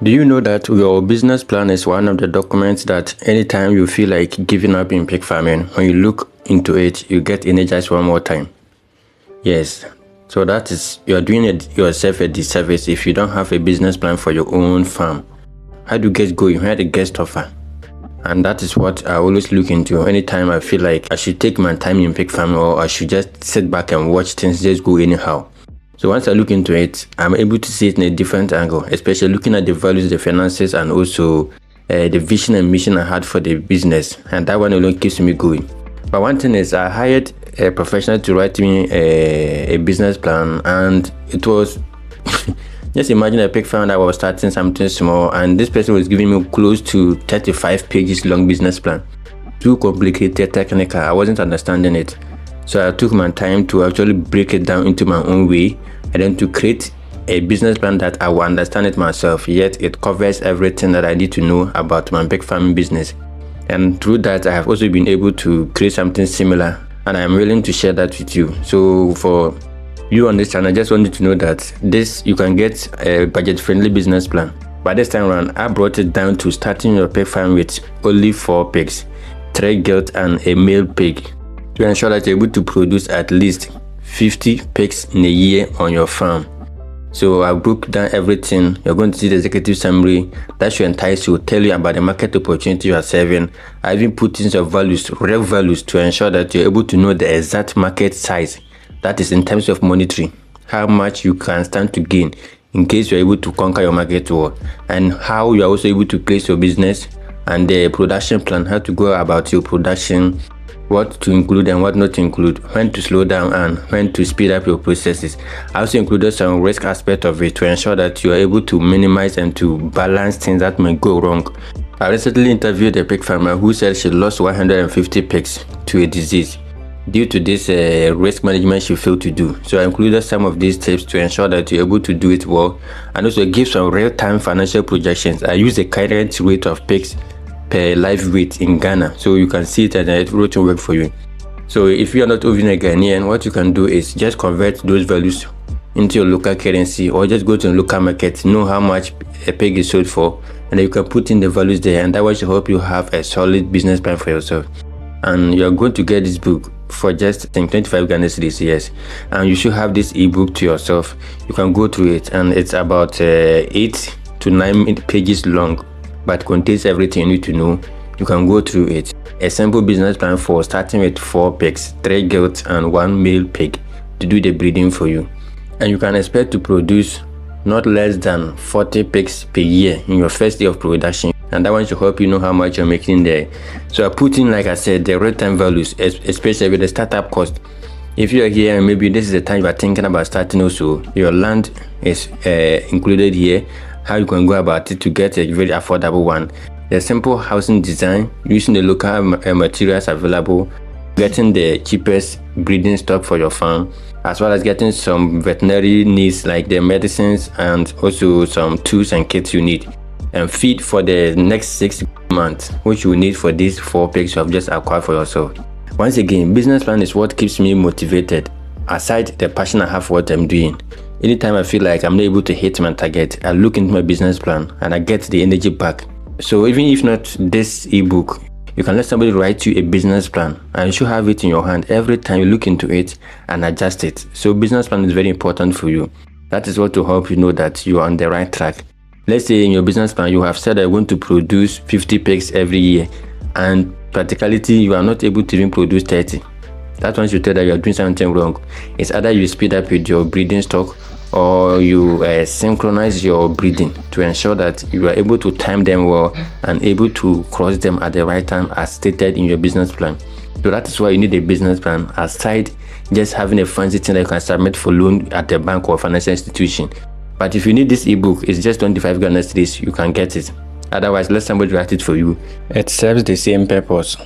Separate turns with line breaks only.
Do you know that your business plan is one of the documents that anytime you feel like giving up in pig farming, when you look into it, you get energized one more time? Yes. So that is, you are doing yourself a disservice if you don't have a business plan for your own farm. How do you get going? Where the guest offer? And that is what I always look into anytime I feel like I should take my time in pig farming, or I should just sit back and watch things just go anyhow. So once I look into it, I'm able to see it in a different angle, especially looking at the values, the finances, and also the vision and mission I had for the business. And that one alone keeps me going. But one thing is, I hired a professional to write me a business plan, and it was just imagine a pig farm that was starting something small, and this person was giving me close to 35 pages long business plan. Too complicated, technical. I wasn't understanding it. So I took my time to actually break it down into my own way, and then to create a business plan that I will understand it myself, yet it covers everything that I need to know about my pig farming business. And through that, I have also been able to create something similar, and I'm willing to share that with you. So for you on this channel, I just wanted to know that you can get a budget-friendly business plan. But this time around, I brought it down to starting your pig farm with only 4 pigs, 3 gilt and a male pig, to ensure that you're able to produce at least 50 pigs in a year on your farm. So I broke down everything. You're going to see the executive summary that should entice you, tell you about the market opportunity you are serving. I even put in some values, real values, to ensure that you're able to know the exact market size. That is in terms of monetary, how much you can stand to gain in case you're able to conquer your market wall, and how you're also able to place your business, and the production plan, how to go about your production, what to include and what not to include, when to slow down and when to speed up your processes. I also included some risk aspect of it to ensure that you are able to minimize and to balance things that may go wrong. I recently interviewed a pig farmer who said she lost 150 pigs to a disease due to this risk management she failed to do. So I included some of these tips to ensure that you're able to do it well, and also give some real-time financial projections. I use the current rate of pigs per live weight in Ghana, so you can see it and it will work for you. So if you are not even a Ghanaian, what you can do is just convert those values into your local currency, or just go to the local market, know how much a pig is sold for, and then you can put in the values there, and that will help you have a solid business plan for yourself. And you're going to get this book for just 25 Ghana cedis, yes, and you should have this ebook to yourself. You can go through it, and it's about 8 to 9 pages long, but contains everything you need to know. You can go through it. A simple business plan for starting with 4 pigs, 3 gilt and 1 male pig to do the breeding for you. And you can expect to produce not less than 40 pigs per year in your first year of production. And that one should help you know how much you're making there. So I put in, like I said, the real-time values, especially with the startup cost. If you're here and maybe this is the time you are thinking about starting also, your land is included here, how you can go about it to get a very affordable one. The simple housing design, using the local materials available, getting the cheapest breeding stock for your farm, as well as getting some veterinary needs like the medicines and also some tools and kits you need, and feed for the next 6 months, which you need for these 4 pigs you have just acquired for yourself. Once again, business plan is what keeps me motivated, aside the passion I have for what I'm doing. Anytime I feel like I'm not able to hit my target, I look into my business plan and I get the energy back. So even if not this ebook, you can let somebody write you a business plan, and you should have it in your hand every time you look into it and adjust it. So business plan is very important for you. That is what will help you know that you are on the right track. Let's say in your business plan you have said I want to produce 50 pigs every year, and practicality you are not able to even produce 30. That one should tell that you are doing something wrong. It's either you speed up with your breeding stock, or you synchronize your breeding to ensure that you are able to time them well and able to cross them at the right time as stated in your business plan. So that is why you need a business plan, aside just having a fancy thing that you can submit for loan at the bank or financial institution. But if you need this ebook, it's just 25 Ghana cedis, you can get it. Otherwise, let somebody write it for you. It serves the same purpose.